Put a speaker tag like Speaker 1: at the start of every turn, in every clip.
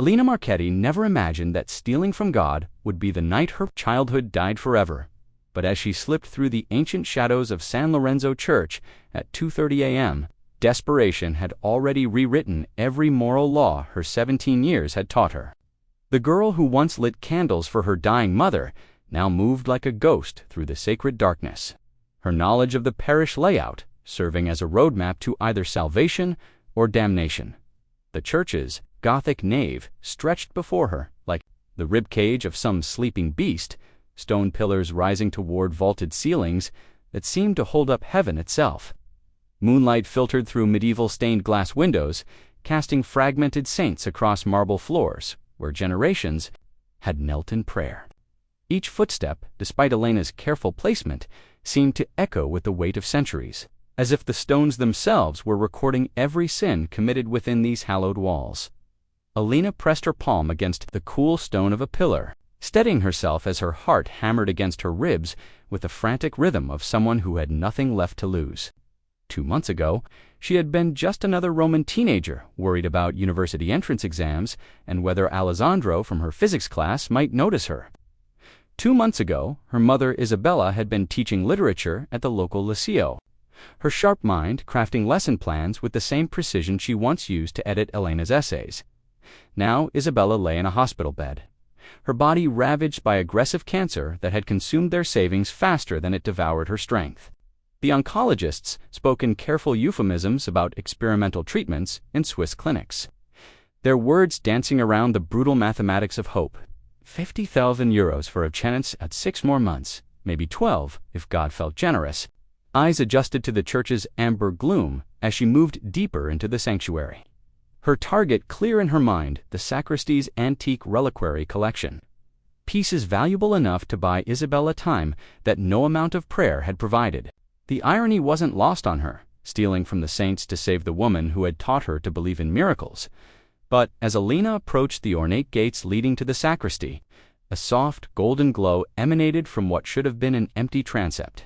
Speaker 1: Elena Marchetti never imagined that stealing from God would be the night her childhood died forever. But as she slipped through the ancient shadows of San Lorenzo Church at 2:30 a.m., desperation had already rewritten every moral law her 17 years had taught her. The girl who once lit candles for her dying mother now moved like a ghost through the sacred darkness, her knowledge of the parish layout serving as a roadmap to either salvation or damnation. The church's Gothic nave stretched before her like the ribcage of some sleeping beast, stone pillars rising toward vaulted ceilings that seemed to hold up heaven itself. Moonlight filtered through medieval stained glass windows, casting fragmented saints across marble floors where generations had knelt in prayer. Each footstep, despite Elena's careful placement, seemed to echo with the weight of centuries, as if the stones themselves were recording every sin committed within these hallowed walls. Elena pressed her palm against the cool stone of a pillar, steadying herself as her heart hammered against her ribs with the frantic rhythm of someone who had nothing left to lose. 2 months ago, she had been just another Roman teenager worried about university entrance exams and whether Alessandro from her physics class might notice her. 2 months ago, her mother Isabella had been teaching literature at the local liceo, her sharp mind crafting lesson plans with the same precision she once used to edit Elena's essays. Now Isabella lay in a hospital bed, her body ravaged by aggressive cancer that had consumed their savings faster than it devoured her strength. The oncologists spoke in careful euphemisms about experimental treatments in Swiss clinics, their words dancing around the brutal mathematics of hope. 50,000 euros for a chance at 6 more months, maybe 12 if God felt generous. Eyes adjusted to the church's amber gloom as she moved deeper into the sanctuary. Her target clear in her mind, the sacristy's antique reliquary collection. Pieces valuable enough to buy Isabella time that no amount of prayer had provided. The irony wasn't lost on her, stealing from the saints to save the woman who had taught her to believe in miracles. But as Elena approached the ornate gates leading to the sacristy, a soft, golden glow emanated from what should have been an empty transept.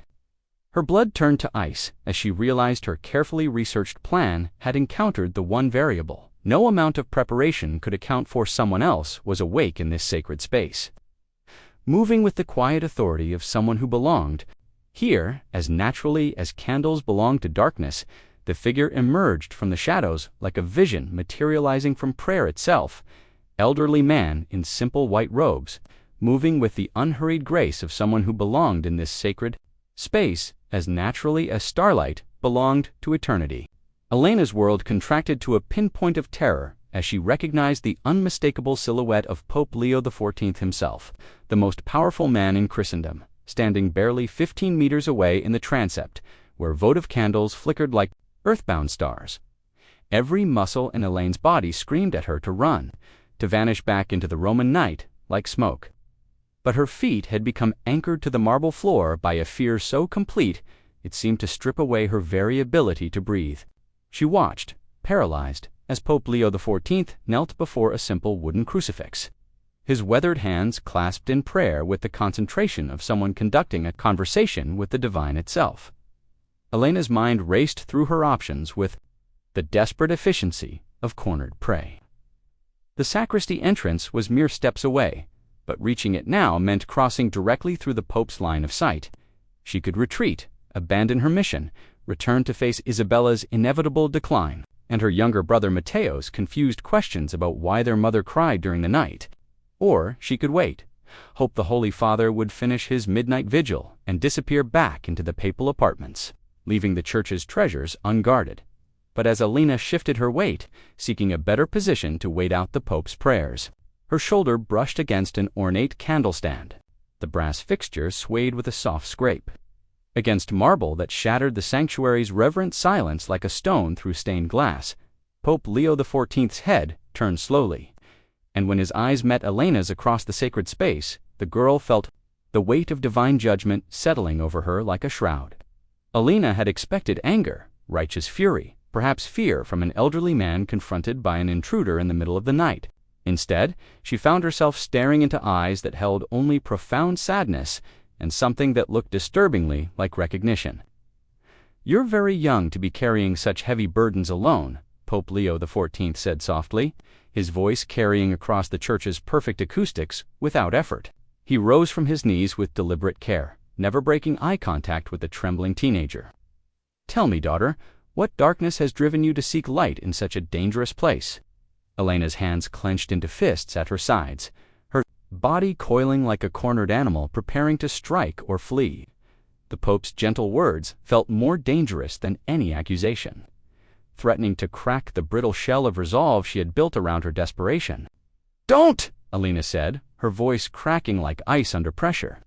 Speaker 1: Her blood turned to ice as she realized her carefully researched plan had encountered the one variable. No amount of preparation could account for someone else was awake in this sacred space, moving with the quiet authority of someone who belonged. Here, as naturally as candles belong to darkness, the figure emerged from the shadows like a vision materializing from prayer itself. Elderly man in simple white robes, moving with the unhurried grace of someone who belonged in this sacred space as naturally as starlight belonged to eternity. Elena's world contracted to a pinpoint of terror as she recognized the unmistakable silhouette of Pope Leo XIV himself, the most powerful man in Christendom, standing barely 15 meters away in the transept, where votive candles flickered like earthbound stars. Every muscle in Elena's body screamed at her to run, to vanish back into the Roman night like smoke. But her feet had become anchored to the marble floor by a fear so complete it seemed to strip away her very ability to breathe. She watched, paralyzed, as Pope Leo XIV knelt before a simple wooden crucifix, his weathered hands clasped in prayer with the concentration of someone conducting a conversation with the divine itself. Elena's mind raced through her options with the desperate efficiency of cornered prey. The sacristy entrance was mere steps away, but reaching it now meant crossing directly through the Pope's line of sight. She could retreat, abandon her mission, return to face Isabella's inevitable decline, and her younger brother Matteo's confused questions about why their mother cried during the night. Or she could wait, hope the Holy Father would finish his midnight vigil and disappear back into the papal apartments, leaving the church's treasures unguarded. But as Elena shifted her weight, seeking a better position to wait out the Pope's prayers, her shoulder brushed against an ornate candlestand. The brass fixture swayed with a soft scrape against marble that shattered the sanctuary's reverent silence like a stone through stained glass. Pope Leo XIV's head turned slowly, and when his eyes met Elena's across the sacred space, the girl felt the weight of divine judgment settling over her like a shroud. Elena had expected anger, righteous fury, perhaps fear from an elderly man confronted by an intruder in the middle of the night. Instead, she found herself staring into eyes that held only profound sadness and something that looked disturbingly like recognition. "You're very young to be carrying such heavy burdens alone," Pope Leo XIV said softly, his voice carrying across the church's perfect acoustics without effort. He rose from his knees with deliberate care, never breaking eye contact with the trembling teenager. "Tell me, daughter, what darkness has driven you to seek light in such a dangerous place?" Elena's hands clenched into fists at her sides, her body coiling like a cornered animal preparing to strike or flee. The Pope's gentle words felt more dangerous than any accusation, threatening to crack the brittle shell of resolve she had built around her desperation. "Don't!" Elena said, her voice cracking like ice under pressure,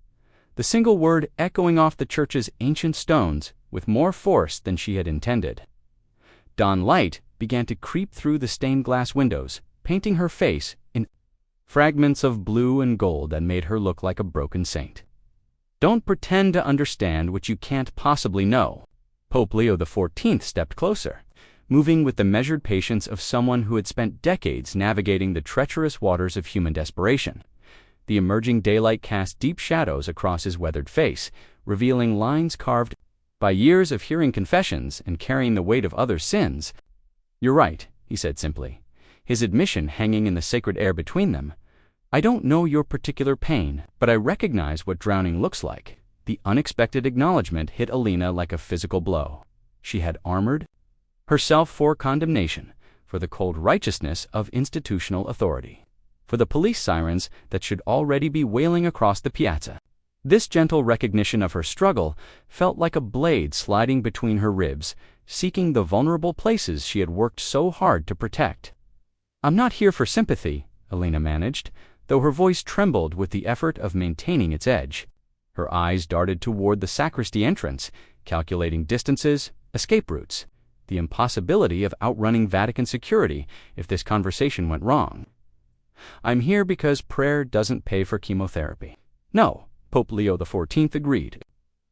Speaker 1: the single word echoing off the church's ancient stones with more force than she had intended. Dawn light began to creep through the stained glass windows, painting her face in fragments of blue and gold that made her look like a broken saint. "Don't pretend to understand what you can't possibly know." Pope Leo XIV stepped closer, moving with the measured patience of someone who had spent decades navigating the treacherous waters of human desperation. The emerging daylight cast deep shadows across his weathered face, revealing lines carved by years of hearing confessions and carrying the weight of others' sins. "You're right," he said simply, his admission hanging in the sacred air between them. "I don't know your particular pain, but I recognize what drowning looks like." The unexpected acknowledgement hit Elena like a physical blow. She had armored herself for condemnation, for the cold righteousness of institutional authority, for the police sirens that should already be wailing across the piazza. This gentle recognition of her struggle felt like a blade sliding between her ribs, seeking the vulnerable places she had worked so hard to protect. "I'm not here for sympathy," Elena managed, though her voice trembled with the effort of maintaining its edge. Her eyes darted toward the sacristy entrance, calculating distances, escape routes, the impossibility of outrunning Vatican security if this conversation went wrong. "I'm here because prayer doesn't pay for chemotherapy." "No," Pope Leo XIV agreed,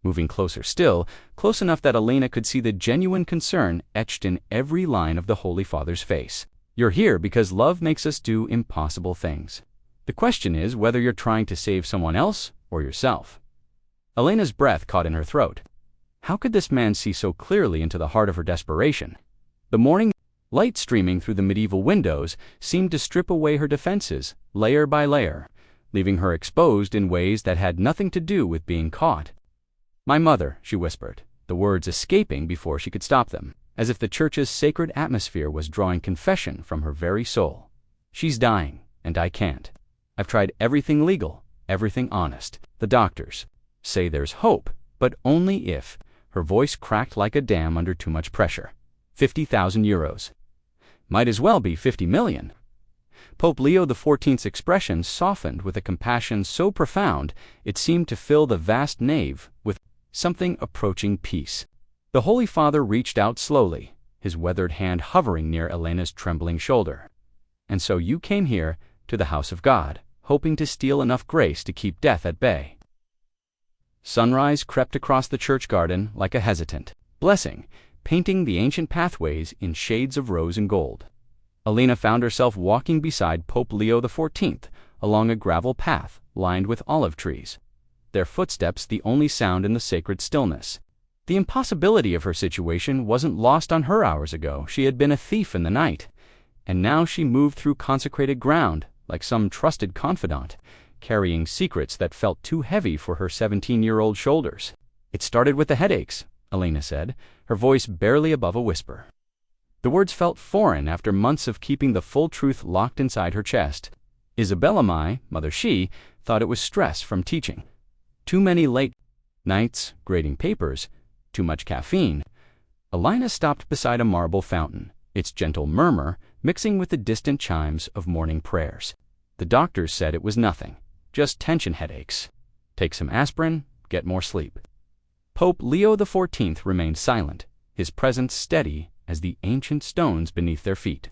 Speaker 1: moving closer still, close enough that Elena could see the genuine concern etched in every line of the Holy Father's face. "You're here because love makes us do impossible things. The question is whether you're trying to save someone else or yourself." Elena's breath caught in her throat. How could this man see so clearly into the heart of her desperation? The morning light streaming through the medieval windows seemed to strip away her defenses, layer by layer, leaving her exposed in ways that had nothing to do with being caught. "My mother," she whispered, the words escaping before she could stop them, as if the church's sacred atmosphere was drawing confession from her very soul. "She's dying, and I can't. I've tried everything legal, everything honest. The doctors say there's hope, but only if..." Her voice cracked like a dam under too much pressure. 50,000 euros. Might as well be 50 million. Pope Leo XIV's expression softened with a compassion so profound it seemed to fill the vast nave with something approaching peace. The Holy Father reached out slowly, his weathered hand hovering near Elena's trembling shoulder. "And so you came here, to the house of God, hoping to steal enough grace to keep death at bay." Sunrise crept across the church garden like a hesitant blessing, painting the ancient pathways in shades of rose and gold. Elena found herself walking beside Pope Leo XIV along a gravel path lined with olive trees, their footsteps the only sound in the sacred stillness. The impossibility of her situation wasn't lost on her hours ago. She had been a thief in the night, and now she moved through consecrated ground like some trusted confidant, carrying secrets that felt too heavy for her 17-year-old shoulders. "It started with the headaches," Elena said, her voice barely above a whisper. The words felt foreign after months of keeping the full truth locked inside her chest. Isabella, my mother, she thought it was stress from teaching. Too many late nights, grading papers, too much caffeine. Elena stopped beside a marble fountain, its gentle murmur mixing with the distant chimes of morning prayers. The doctors said it was nothing. Just tension headaches. Take some aspirin, get more sleep. Pope Leo XIV remained silent, his presence steady as the ancient stones beneath their feet.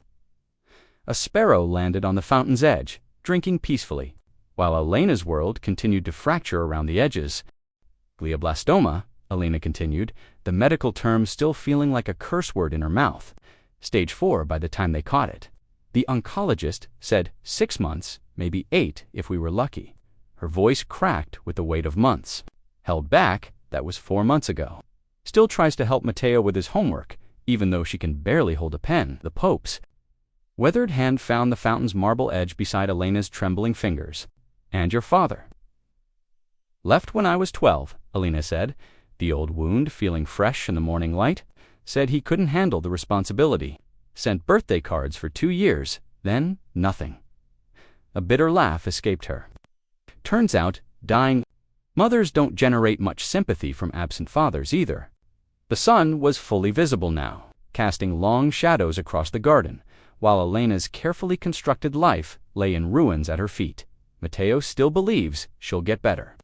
Speaker 1: A sparrow landed on the fountain's edge, drinking peacefully, while Elena's world continued to fracture around the edges. "Glioblastoma," Elena continued, the medical term still feeling like a curse word in her mouth. Stage 4 by the time they caught it. The oncologist said 6 months, maybe 8 if we were lucky. Her voice cracked with the weight of months. Held back, that was 4 months ago. Still tries to help Matteo with his homework, even though she can barely hold a pen. The Pope's Weathered hand found the fountain's marble edge beside Elena's trembling fingers. "And your father?" "Left when I was 12, Elena said. The old wound, feeling fresh in the morning light, said he couldn't handle the responsibility. Sent birthday cards for 2 years, then nothing." A bitter laugh escaped her. "Turns out, dying mothers don't generate much sympathy from absent fathers either." The sun was fully visible now, casting long shadows across the garden, while Elena's carefully constructed life lay in ruins at her feet. Matteo still believes she'll get better.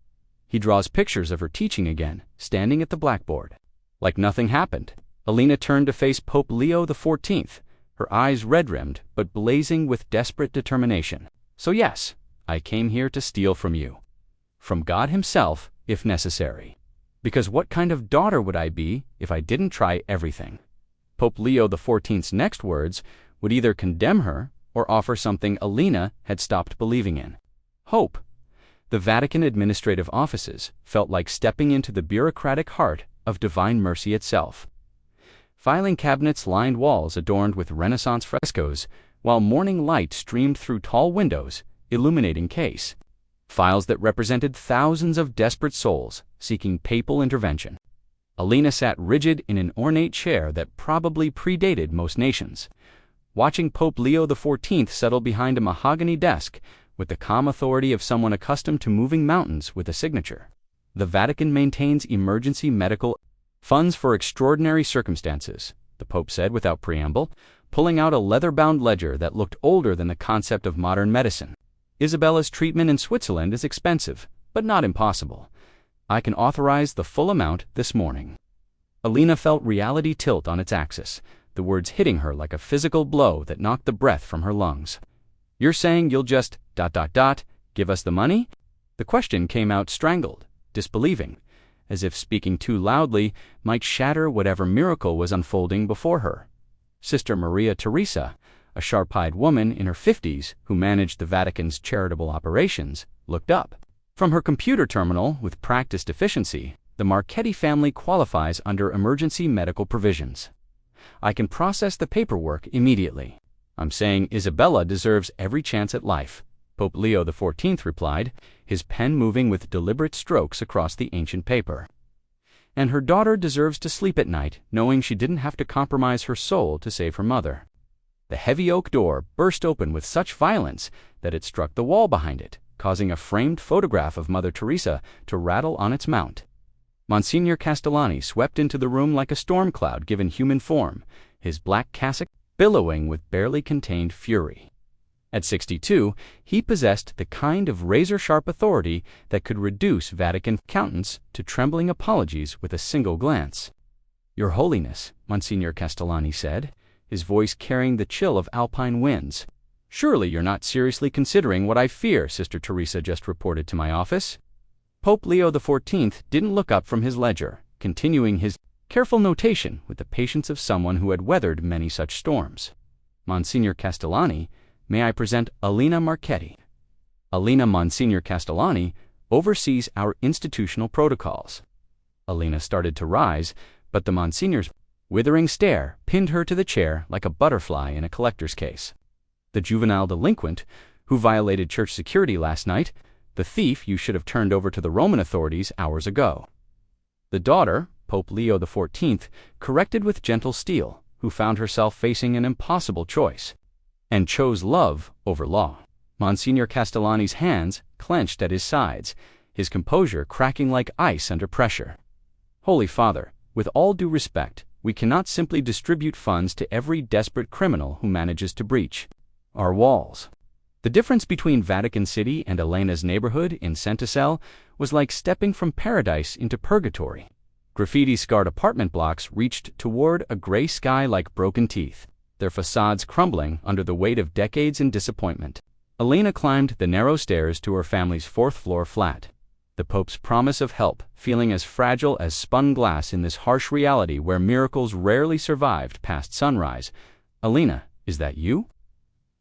Speaker 1: He draws pictures of her teaching again, standing at the blackboard. Like nothing happened, Elena turned to face Pope Leo XIV, her eyes red-rimmed but blazing with desperate determination. "So yes, I came here to steal from you. From God himself, if necessary. Because what kind of daughter would I be if I didn't try everything?" Pope Leo XIV's next words would either condemn her or offer something Elena had stopped believing in: hope. The Vatican administrative offices felt like stepping into the bureaucratic heart of divine mercy itself. Filing cabinets lined walls adorned with Renaissance frescoes, while morning light streamed through tall windows, illuminating case files that represented thousands of desperate souls seeking papal intervention. Elena sat rigid in an ornate chair that probably predated most nations, watching Pope Leo XIV settle behind a mahogany desk with the calm authority of someone accustomed to moving mountains with a signature. "The Vatican maintains emergency medical funds for extraordinary circumstances," the Pope said without preamble, pulling out a leather-bound ledger that looked older than the concept of modern medicine. "Isabella's treatment in Switzerland is expensive, but not impossible. I can authorize the full amount this morning." Elena felt reality tilt on its axis, the words hitting her like a physical blow that knocked the breath from her lungs. "You're saying you'll just ... give us the money?" The question came out strangled, disbelieving, as if speaking too loudly might shatter whatever miracle was unfolding before her. Sister Maria Teresa, a sharp-eyed woman in her 50s who managed the Vatican's charitable operations, looked up. From her computer terminal with practiced efficiency, the Marchetti family qualifies under emergency medical provisions. "I can process the paperwork immediately. I'm saying Isabella deserves every chance at life," Pope Leo XIV replied, his pen moving with deliberate strokes across the ancient paper. "And her daughter deserves to sleep at night knowing she didn't have to compromise her soul to save her mother." The heavy oak door burst open with such violence that it struck the wall behind it, causing a framed photograph of Mother Teresa to rattle on its mount. Monsignor Castellani swept into the room like a storm cloud given human form, his black cassock billowing with barely contained fury. At 62, he possessed the kind of razor-sharp authority that could reduce Vatican accountants to trembling apologies with a single glance. "Your Holiness," Monsignor Castellani said, his voice carrying the chill of alpine winds, "surely you're not seriously considering what I fear Sister Teresa just reported to my office?" Pope Leo XIV didn't look up from his ledger, continuing his careful notation with the patience of someone who had weathered many such storms. "Monsignor Castellani, may I present Elena Marchetti?" Elena Monsignor Castellani oversees our institutional protocols. Elena started to rise, but the Monsignor's withering stare pinned her to the chair like a butterfly in a collector's case. "The juvenile delinquent who violated church security last night, the thief you should have turned over to the Roman authorities hours ago." The daughter, Pope Leo XIV, corrected with gentle steel, who found herself facing an impossible choice, and chose love over law. Monsignor Castellani's hands clenched at his sides, his composure cracking like ice under pressure. "Holy Father, with all due respect, we cannot simply distribute funds to every desperate criminal who manages to breach our walls." The difference between Vatican City and Elena's neighborhood in Centicelle was like stepping from paradise into purgatory. Graffiti-scarred apartment blocks reached toward a gray sky like broken teeth, their facades crumbling under the weight of decades in disappointment. Elena climbed the narrow stairs to her family's fourth-floor flat, the Pope's promise of help feeling as fragile as spun glass in this harsh reality where miracles rarely survived past sunrise. "Elena, is that you?"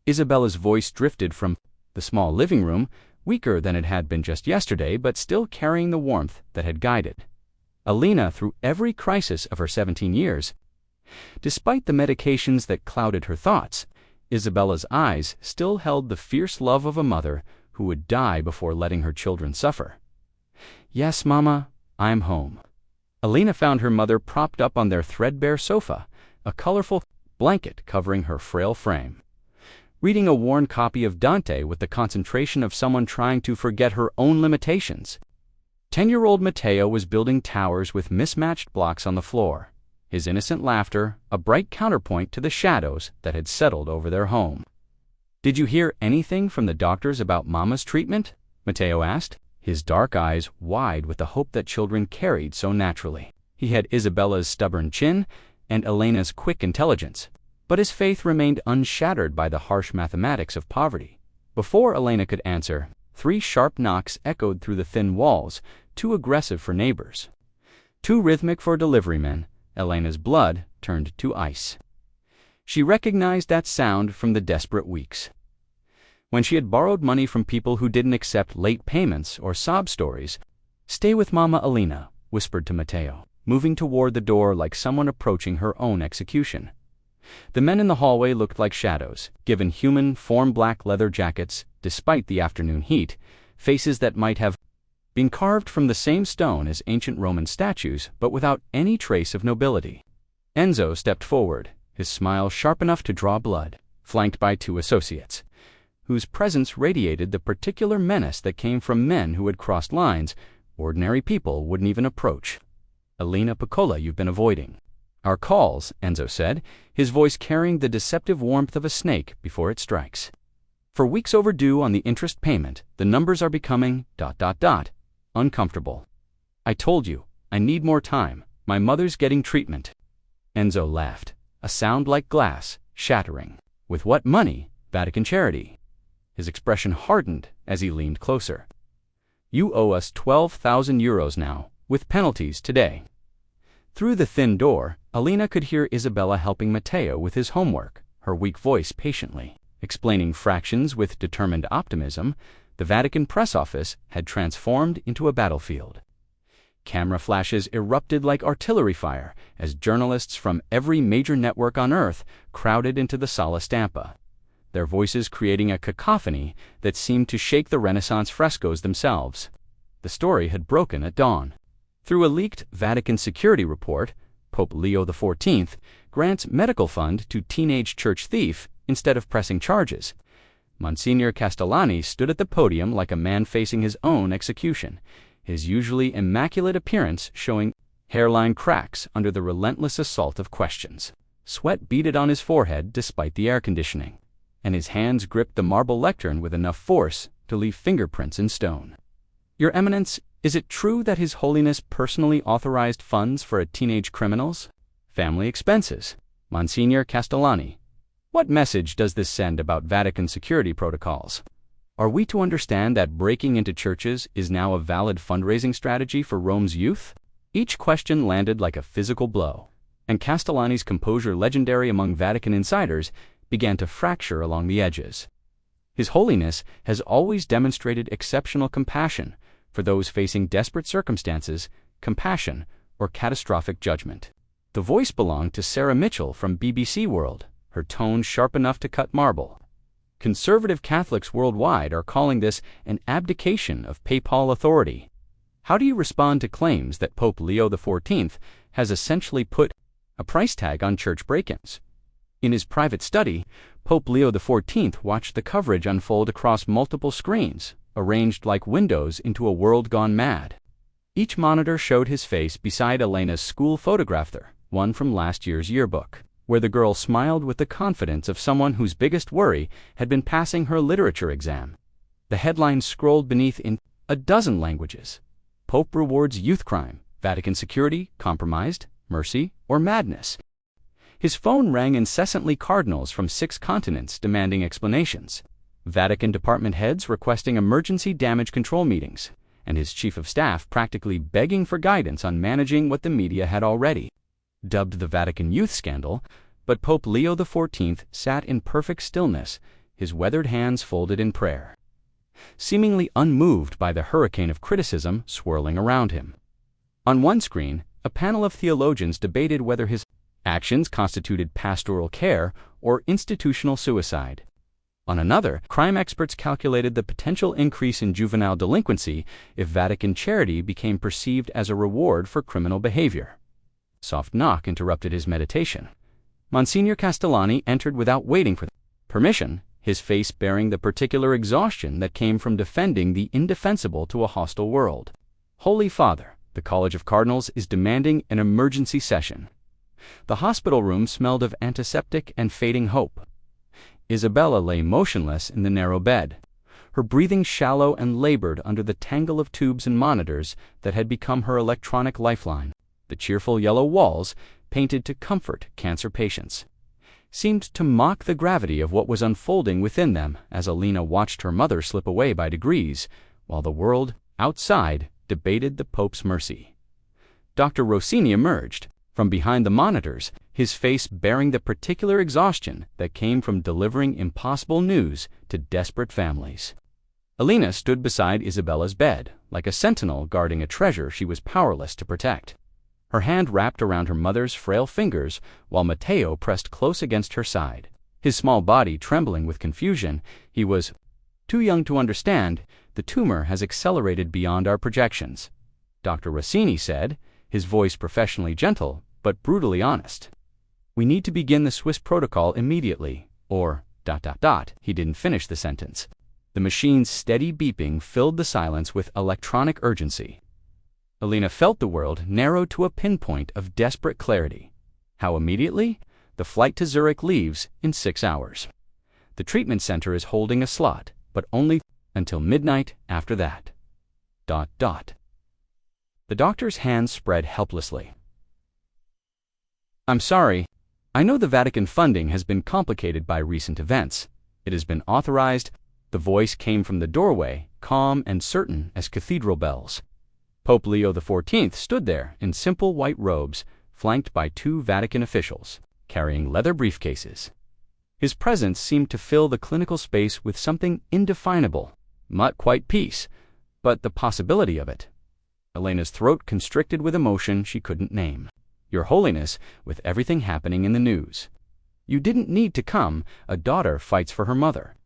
Speaker 1: Isabella's voice drifted from the small living room, weaker than it had been just yesterday, but still carrying the warmth that had guided Elena through every crisis of her 17 years. Despite the medications that clouded her thoughts, Isabella's eyes still held the fierce love of a mother who would die before letting her children suffer. "Yes, Mama, I'm home." Elena found her mother propped up on their threadbare sofa, a colorful blanket covering her frail frame. Reading a worn copy of Dante with the concentration of someone trying to forget her own limitations. 10-year-old Matteo was building towers with mismatched blocks on the floor, his innocent laughter a bright counterpoint to the shadows that had settled over their home. "Did you hear anything from the doctors about Mama's treatment?" Matteo asked, his dark eyes wide with the hope that children carried so naturally. He had Isabella's stubborn chin and Elena's quick intelligence, but his faith remained unshattered by the harsh mathematics of poverty. Before Elena could answer, 3 sharp knocks echoed through the thin walls, too aggressive for neighbors. Too rhythmic for deliverymen, Elena's blood turned to ice. She recognized that sound from the desperate weeks when she had borrowed money from people who didn't accept late payments or sob stories. "Stay with Mama Elena," whispered to Matteo, moving toward the door like someone approaching her own execution. The men in the hallway looked like shadows, given human form black leather jackets, despite the afternoon heat, faces that might have been carved from the same stone as ancient Roman statues, but without any trace of nobility. Enzo stepped forward, his smile sharp enough to draw blood, flanked by 2 associates, whose presence radiated the particular menace that came from men who had crossed lines ordinary people wouldn't even approach. "Elena Piccola you've been avoiding." "Our calls," Enzo said, his voice carrying the deceptive warmth of a snake before it strikes. "For weeks overdue on the interest payment, the numbers are becoming ... uncomfortable. I told you, I need more time. My mother's getting treatment." Enzo laughed, a sound like glass, shattering. "With what money? Vatican charity." His expression hardened as he leaned closer. "You owe us 12,000 euros now, with penalties today." Through the thin door, Elena could hear Isabella helping Matteo with his homework, her weak voice patiently explaining fractions with determined optimism. The Vatican press office had transformed into a battlefield. Camera flashes erupted like artillery fire as journalists from every major network on Earth crowded into the Sala Stampa, their voices creating a cacophony that seemed to shake the Renaissance frescoes themselves. The story had broken at dawn. Through a leaked Vatican security report, Pope Leo XIV grants medical fund to teenage church thief instead of pressing charges. Monsignor Castellani stood at the podium like a man facing his own execution, his usually immaculate appearance showing hairline cracks under the relentless assault of questions. Sweat beaded on his forehead despite the air conditioning, and his hands gripped the marble lectern with enough force to leave fingerprints in stone. "Your Eminence, is it true that His Holiness personally authorized funds for a teenage criminal's family expenses?" Monsignor Castellani. "What message does this send about Vatican security protocols? Are we to understand that breaking into churches is now a valid fundraising strategy for Rome's youth?" Each question landed like a physical blow, and Castellani's composure, legendary among Vatican insiders, began to fracture along the edges. His Holiness has always demonstrated exceptional compassion for those facing desperate circumstances, compassion, or catastrophic judgment. The voice belonged to Sarah Mitchell from BBC World, her tone sharp enough to cut marble. Conservative Catholics worldwide are calling this an abdication of papal authority. How do you respond to claims that Pope Leo XIV has essentially put a price tag on church break-ins? In his private study, Pope Leo XIV watched the coverage unfold across multiple screens, arranged like windows into a world gone mad. Each monitor showed his face beside Elena's school photograph there, one from last year's yearbook, where the girl smiled with the confidence of someone whose biggest worry had been passing her literature exam. The headline scrolled beneath in a dozen languages. "Pope rewards youth crime, Vatican security compromised, mercy or madness." His phone rang incessantly, cardinals from 6 continents demanding explanations, Vatican department heads requesting emergency damage control meetings, and his chief of staff practically begging for guidance on managing what the media had already dubbed the Vatican youth scandal. But Pope Leo XIV sat in perfect stillness, his weathered hands folded in prayer, seemingly unmoved by the hurricane of criticism swirling around him. On one screen, a panel of theologians debated whether His actions constituted pastoral care or institutional suicide. On another, crime experts calculated the potential increase in juvenile delinquency if Vatican charity became perceived as a reward for criminal behavior. Soft knock interrupted his meditation. Monsignor Castellani entered without waiting for permission, his face bearing the particular exhaustion that came from defending the indefensible to a hostile world. Holy Father, the College of Cardinals is demanding an emergency session. The hospital room smelled of antiseptic and fading hope. Isabella lay motionless in the narrow bed, her breathing shallow and labored under the tangle of tubes and monitors that had become her electronic lifeline. The cheerful yellow walls, painted to comfort cancer patients, seemed to mock the gravity of what was unfolding within them as Alina watched her mother slip away by degrees, while the world outside debated the Pope's mercy. Dr. Rossini emerged from behind the monitors, his face bearing the particular exhaustion that came from delivering impossible news to desperate families. Alina stood beside Isabella's bed, like a sentinel guarding a treasure she was powerless to protect. Her hand wrapped around her mother's frail fingers, while Matteo pressed close against her side. His small body trembling with confusion, he was too young to understand. The tumor has accelerated beyond our projections, Dr. Rossini said, his voice professionally gentle but brutally honest. We need to begin the Swiss protocol immediately, or ... He didn't finish the sentence. The machine's steady beeping filled the silence with electronic urgency. Alina felt the world narrow to a pinpoint of desperate clarity. How immediately? The flight to Zurich leaves in 6 hours. The treatment center is holding a slot, but only until midnight after that. ... The doctor's hands spread helplessly. I'm sorry. I know the Vatican funding has been complicated by recent events. It has been authorized. The voice came from the doorway, calm and certain as cathedral bells. Pope Leo XIV stood there in simple white robes, flanked by 2 Vatican officials, carrying leather briefcases. His presence seemed to fill the clinical space with something indefinable, not quite peace, but the possibility of it. Elena's throat constricted with emotion she couldn't name. Your Holiness, with everything happening in the news. You didn't need to come. A daughter fights for her mother,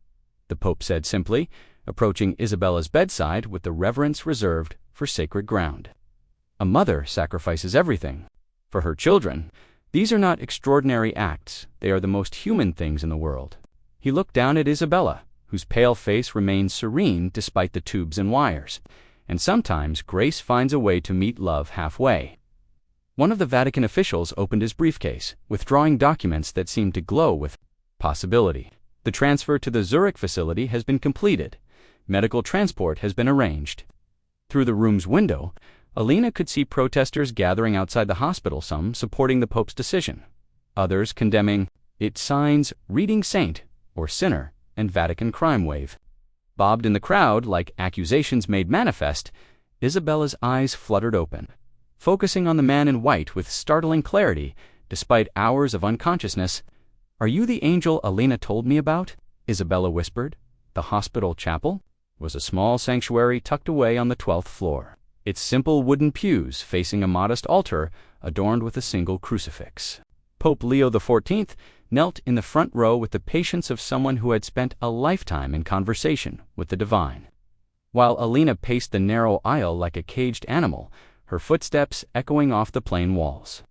Speaker 1: the Pope said simply, approaching Isabella's bedside with the reverence reserved for sacred ground. A mother sacrifices everything for her children. These are not extraordinary acts. They are the most human things in the world. He looked down at Isabella, whose pale face remained serene despite the tubes and wires. And sometimes grace finds a way to meet love halfway. One of the Vatican officials opened his briefcase, withdrawing documents that seemed to glow with possibility. The transfer to the Zurich facility has been completed. Medical transport has been arranged. Through the room's window, Alina could see protesters gathering outside the hospital, some supporting the Pope's decision, others condemning its signs, reading saint or sinner, and Vatican crime wave. Bobbed in the crowd like accusations made manifest, Isabella's eyes fluttered open, focusing on the man in white with startling clarity, despite hours of unconsciousness. Are you the angel Alina told me about? Isabella whispered. The hospital chapel was a small sanctuary tucked away on the 12th floor, its simple wooden pews facing a modest altar adorned with a single crucifix. Pope Leo XIV knelt in the front row with the patience of someone who had spent a lifetime in conversation with the divine. While Alina paced the narrow aisle like a caged animal, her footsteps echoing off the plain walls.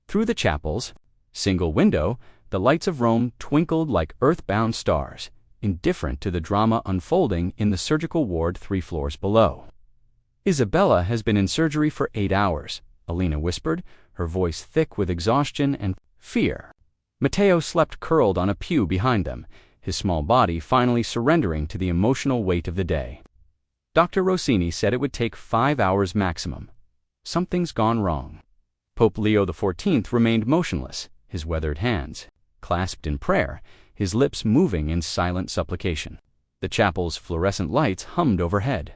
Speaker 1: Through the chapel's single window, the lights of Rome twinkled like earth-bound stars, indifferent to the drama unfolding in the surgical ward 3 floors below. Isabella has been in surgery for 8 hours, Alina whispered, her voice thick with exhaustion and fear. Matteo slept curled on a pew behind them, his small body finally surrendering to the emotional weight of the day. Dr. Rossini said it would take 5 hours maximum. Something's gone wrong. Pope Leo XIV remained motionless, his weathered hands clasped in prayer, his lips moving in silent supplication. The chapel's fluorescent lights hummed overhead,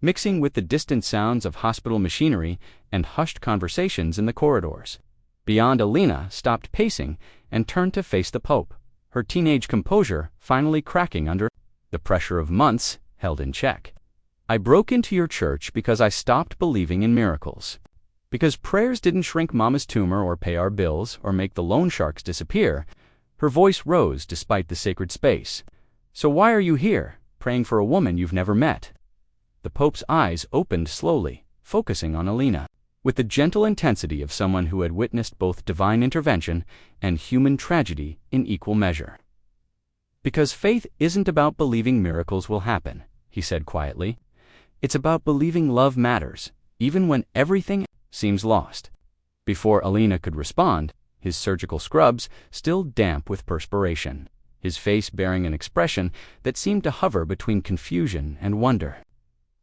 Speaker 1: mixing with the distant sounds of hospital machinery and hushed conversations in the corridors. Beyond, Alina stopped pacing and turned to face the Pope, her teenage composure finally cracking under the pressure of months held in check. I broke into your church because I stopped believing in miracles. Because prayers didn't shrink Mama's tumor or pay our bills or make the loan sharks disappear, her voice rose despite the sacred space. So why are you here, praying for a woman you've never met? The Pope's eyes opened slowly, focusing on Alina, with the gentle intensity of someone who had witnessed both divine intervention and human tragedy in equal measure. Because faith isn't about believing miracles will happen, he said quietly. It's about believing love matters, even when everything seems lost. Before Alina could respond, his surgical scrubs still damp with perspiration, his face bearing an expression that seemed to hover between confusion and wonder.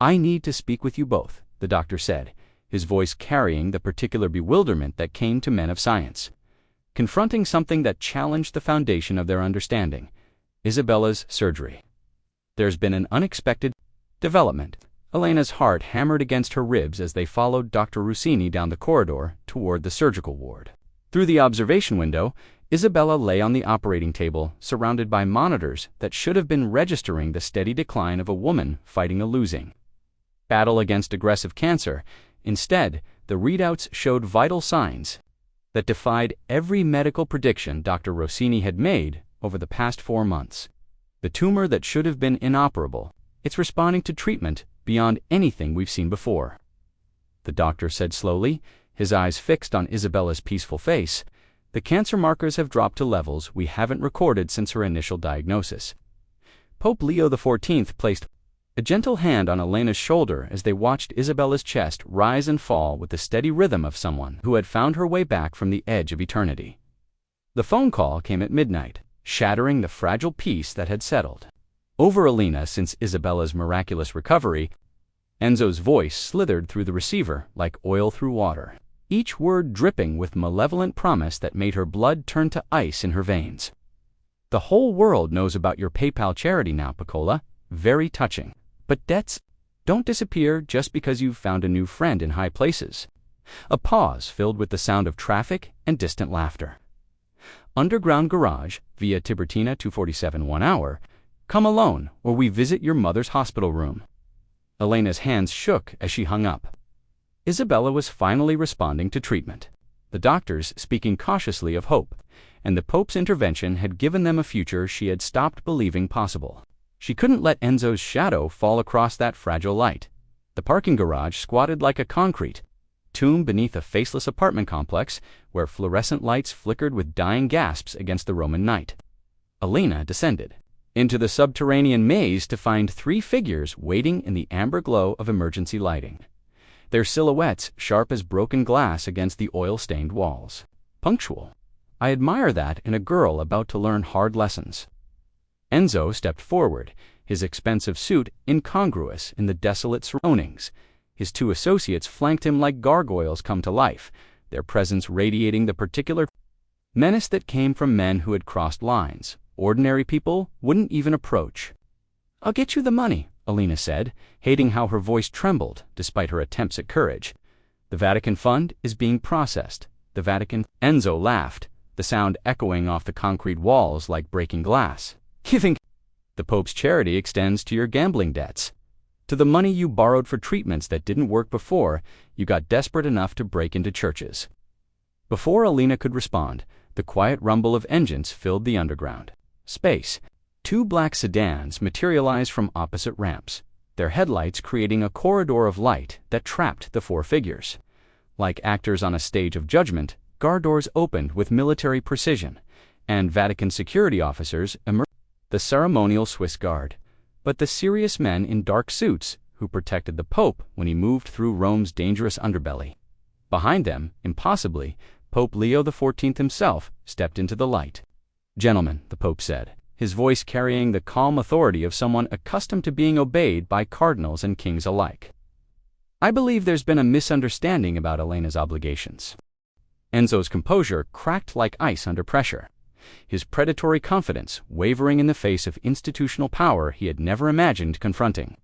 Speaker 1: I need to speak with you both, the doctor said, his voice carrying the particular bewilderment that came to men of science, confronting something that challenged the foundation of their understanding, Isabella's surgery. There's been an unexpected development. Elena's heart hammered against her ribs as they followed Dr. Rossini down the corridor toward the surgical ward. Through the observation window, Isabella lay on the operating table, surrounded by monitors that should have been registering the steady decline of a woman fighting a losing battle against aggressive cancer. Instead, the readouts showed vital signs that defied every medical prediction Dr. Rossini had made over the past 4 months. The tumor that should have been inoperable, it's responding to treatment beyond anything we've seen before, the doctor said slowly, his eyes fixed on Isabella's peaceful face. The cancer markers have dropped to levels we haven't recorded since her initial diagnosis. Pope Leo XIV placed a gentle hand on Elena's shoulder as they watched Isabella's chest rise and fall with the steady rhythm of someone who had found her way back from the edge of eternity. The phone call came at midnight, shattering the fragile peace that had settled over Alina since Isabella's miraculous recovery. Enzo's voice slithered through the receiver like oil through water, each word dripping with malevolent promise that made her blood turn to ice in her veins. The whole world knows about your PayPal charity now, Piccola. Very touching. But debts don't disappear just because you've found a new friend in high places. A pause filled with the sound of traffic and distant laughter. Underground garage, via Tiburtina 247 1 hour. Come alone, or we visit your mother's hospital room. Elena's hands shook as she hung up. Isabella was finally responding to treatment, the doctors speaking cautiously of hope, and the Pope's intervention had given them a future she had stopped believing possible. She couldn't let Enzo's shadow fall across that fragile light. The parking garage squatted like a concrete tomb beneath a faceless apartment complex where fluorescent lights flickered with dying gasps against the Roman night. Alina descended into the subterranean maze to find 3 figures waiting in the amber glow of emergency lighting, their silhouettes sharp as broken glass against the oil-stained walls. Punctual. I admire that in a girl about to learn hard lessons. Enzo stepped forward, his expensive suit incongruous in the desolate surroundings. His 2 associates flanked him like gargoyles come to life, their presence radiating the particular menace that came from men who had crossed lines ordinary people wouldn't even approach. I'll get you the money, Alina said, hating how her voice trembled despite her attempts at courage. The Vatican fund is being processed. The Vatican. Enzo laughed, the sound echoing off the concrete walls like breaking glass. Giving. The Pope's charity extends to your gambling debts, to the money you borrowed for treatments that didn't work before you got desperate enough to break into churches. Before Alina could respond, the quiet rumble of engines filled the underground space. 2 black sedans materialized from opposite ramps, their headlights creating a corridor of light that trapped the 4 figures. Like actors on a stage of judgment, guard doors opened with military precision, and Vatican security officers emerged. The ceremonial Swiss Guard, but the serious men in dark suits who protected the Pope when he moved through Rome's dangerous underbelly. Behind them, impossibly, Pope Leo XIV himself stepped into the light. Gentlemen, the Pope said, his voice carrying the calm authority of someone accustomed to being obeyed by cardinals and kings alike. I believe there's been a misunderstanding about Elena's obligations. Enzo's composure cracked like ice under pressure, his predatory confidence wavering in the face of institutional power he had never imagined confronting.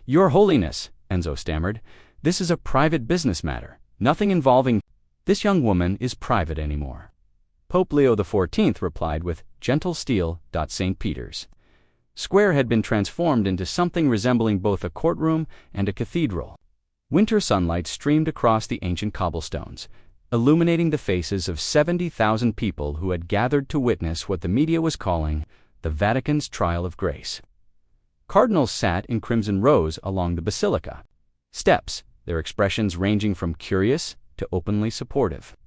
Speaker 1: Your Holiness, Enzo stammered, this is a private business matter, nothing involving this young woman is private anymore. Pope Leo XIV replied with gentle steel. St. Peter's Square had been transformed into something resembling both a courtroom and a cathedral. Winter sunlight streamed across the ancient cobblestones, illuminating the faces of 70,000 people who had gathered to witness what the media was calling the Vatican's trial of grace. Cardinals sat in crimson rows along the basilica steps, their expressions ranging from curious to openly supportive,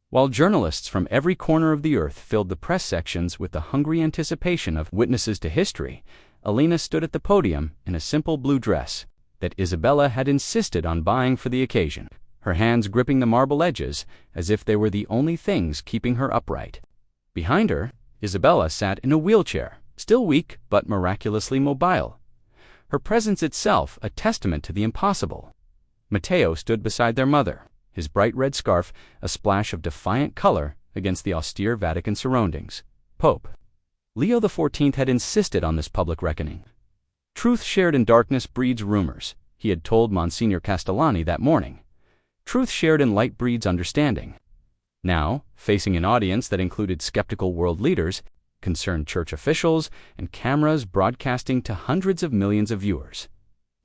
Speaker 1: while journalists from every corner of the earth filled the press sections with the hungry anticipation of witnesses to history. Alina stood at the podium in a simple blue dress that Isabella had insisted on buying for the occasion, her hands gripping the marble edges as if they were the only things keeping her upright. Behind her, Isabella sat in a wheelchair, still weak but miraculously mobile, her presence itself a testament to the impossible. Matteo stood beside their mother, his bright red scarf a splash of defiant color against the austere Vatican surroundings. Pope Leo XIV had insisted on this public reckoning. Truth shared in darkness breeds rumors, he had told Monsignor Castellani that morning. Truth shared in light breeds understanding. Now, facing an audience that included skeptical world leaders, concerned church officials, and cameras broadcasting to hundreds of millions of viewers,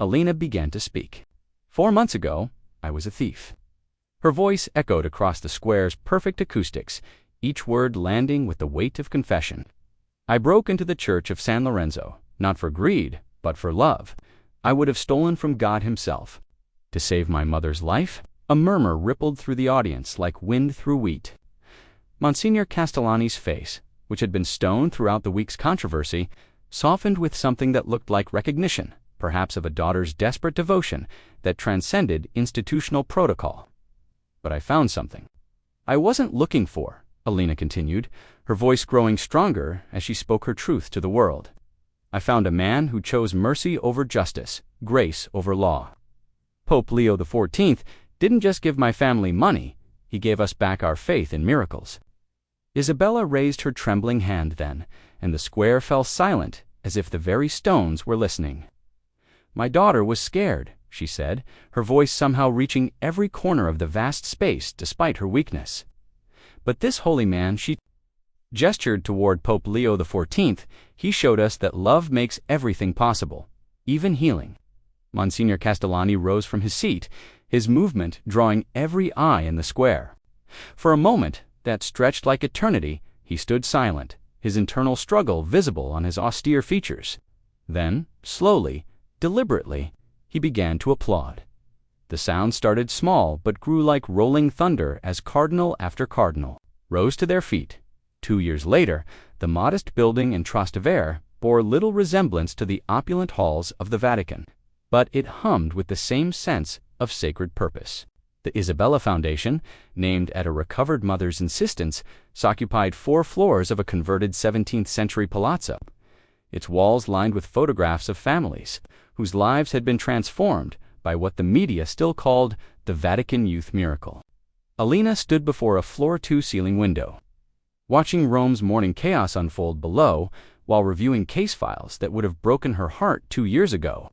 Speaker 1: Alina began to speak. 4 months ago, I was a thief. Her voice echoed across the square's perfect acoustics, each word landing with the weight of confession. I broke into the church of San Lorenzo, not for greed, but for love. I would have stolen from God himself. To save my mother's life? A murmur rippled through the audience like wind through wheat. Monsignor Castellani's face, which had been stone throughout the week's controversy, softened with something that looked like recognition, perhaps of a daughter's desperate devotion that transcended institutional protocol. But I found something I wasn't looking for, Alina continued, her voice growing stronger as she spoke her truth to the world. I found a man who chose mercy over justice, grace over law. Pope Leo XIV didn't just give my family money, he gave us back our faith in miracles. Isabella raised her trembling hand then, and the square fell silent as if the very stones were listening. My daughter was scared, she said, her voice somehow reaching every corner of the vast space despite her weakness. But this holy man, she gestured toward Pope Leo XIV, he showed us that love makes everything possible, even healing. Monsignor Castellani rose from his seat, his movement drawing every eye in the square. For a moment that stretched like eternity, he stood silent, his internal struggle visible on his austere features. Then, slowly, deliberately, he began to applaud. The sound started small but grew like rolling thunder as cardinal after cardinal rose to their feet. 2 years later, the modest building in Trastevere bore little resemblance to the opulent halls of the Vatican, but it hummed with the same sense of sacred purpose. The Isabella Foundation, named at a recovered mother's insistence, occupied 4 floors of a converted 17th-century palazzo, its walls lined with photographs of families whose lives had been transformed by what the media still called the Vatican Youth Miracle. Alina stood before a floor-2 ceiling window, watching Rome's morning chaos unfold below while reviewing case files that would have broken her heart 2 years ago.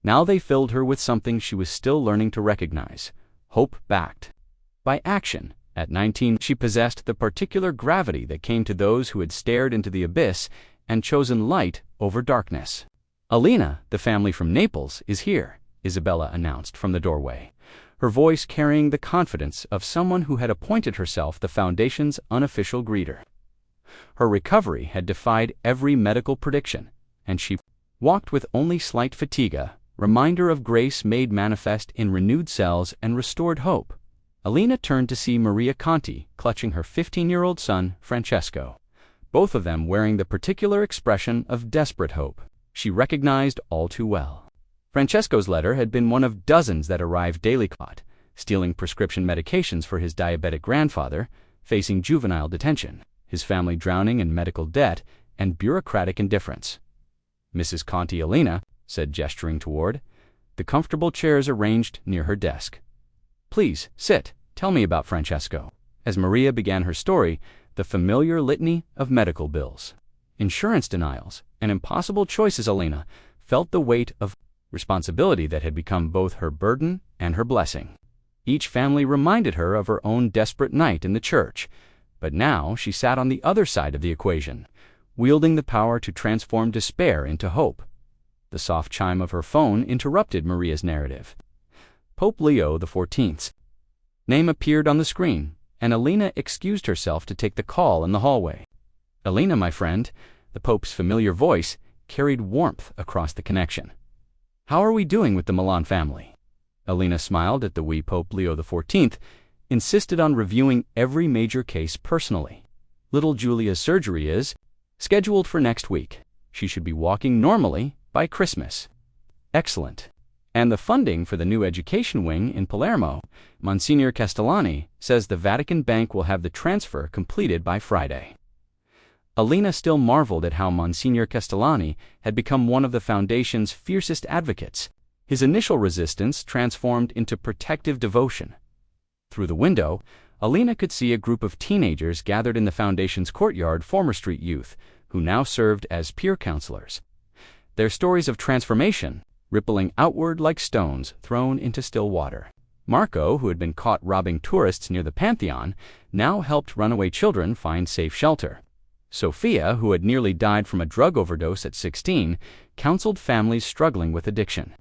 Speaker 1: Now they filled her with something she was still learning to recognize, hope backed by action. At 19, she possessed the particular gravity that came to those who had stared into the abyss and chosen light over darkness. Alina, the family from Naples, is here, Isabella announced from the doorway, her voice carrying the confidence of someone who had appointed herself the Foundation's unofficial greeter. Her recovery had defied every medical prediction, and she walked with only slight fatigue, reminder of grace made manifest in renewed cells and restored hope. Alina turned to see Maria Conti clutching her 15-year-old son, Francesco, both of them wearing the particular expression of desperate hope she recognized all too well. Francesco's letter had been one of dozens that arrived daily, caught stealing prescription medications for his diabetic grandfather, facing juvenile detention, his family drowning in medical debt and bureaucratic indifference. Mrs. Conti Alina said, gesturing toward the comfortable chairs arranged near her desk. Please, sit, tell me about Francesco. As Maria began her story, the familiar litany of medical bills, insurance denials, and impossible choices, Alina felt the weight of responsibility that had become both her burden and her blessing. Each family reminded her of her own desperate night in the church, but now she sat on the other side of the equation, wielding the power to transform despair into hope. The soft chime of her phone interrupted Maria's narrative. Pope Leo XIV's name appeared on the screen, and Alina excused herself to take the call in the hallway. "Alina, my friend," the Pope's familiar voice carried warmth across the connection. "How are we doing with the Milan family?" Alina smiled at the wee Pope Leo XIV, insisted on reviewing every major case personally. "Little Julia's surgery is scheduled for next week. She should be walking normally by Christmas." "Excellent. And the funding for the new education wing in Palermo, Monsignor Castellani says the Vatican Bank will have the transfer completed by Friday." Alina still marveled at how Monsignor Castellani had become one of the Foundation's fiercest advocates. His initial resistance transformed into protective devotion. Through the window, Alina could see a group of teenagers gathered in the Foundation's courtyard, Former Street youth, who now served as peer counselors. Their stories of transformation rippling outward like stones thrown into still water. Marco, who had been caught robbing tourists near the Pantheon, now helped runaway children find safe shelter. Sophia, who had nearly died from a drug overdose at 16, counseled families struggling with addiction.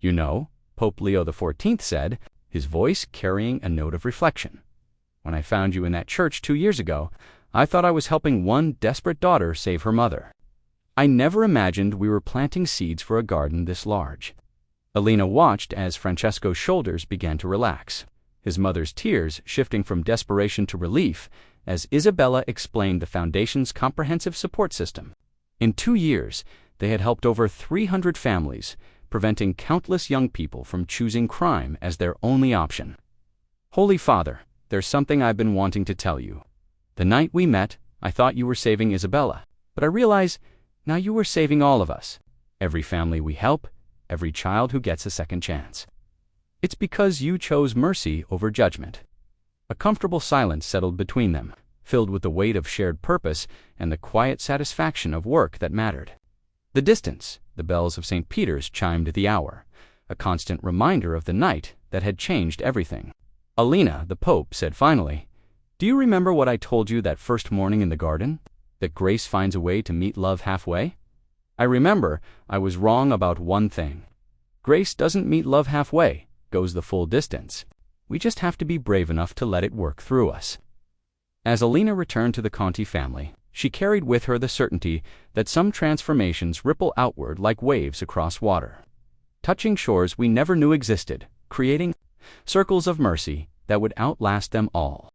Speaker 1: "You know," Pope Leo XIV said, his voice carrying a note of reflection, "when I found you in that church 2 years ago, I thought I was helping one desperate daughter save her mother. I never imagined we were planting seeds for a garden this large." Alina watched as Francesco's shoulders began to relax, his mother's tears shifting from desperation to relief as Isabella explained the Foundation's comprehensive support system. In 2 years, they had helped over 300 families, preventing countless young people from choosing crime as their only option. "Holy Father, there's something I've been wanting to tell you. The night we met, I thought you were saving Isabella, but I realize now you were saving all of us, every family we help, every child who gets a second chance. It's because you chose mercy over judgment." A comfortable silence settled between them, filled with the weight of shared purpose and the quiet satisfaction of work that mattered. The distance, the bells of St. Peter's chimed the hour, a constant reminder of the night that had changed everything. "Alina," the Pope said finally, "do you remember what I told you that first morning in the garden? That grace finds a way to meet love halfway? I remember I was wrong about one thing. Grace doesn't meet love halfway, goes the full distance. We just have to be brave enough to let it work through us." As Alina returned to the Conti family, she carried with her the certainty that some transformations ripple outward like waves across water, touching shores we never knew existed, creating circles of mercy that would outlast them all.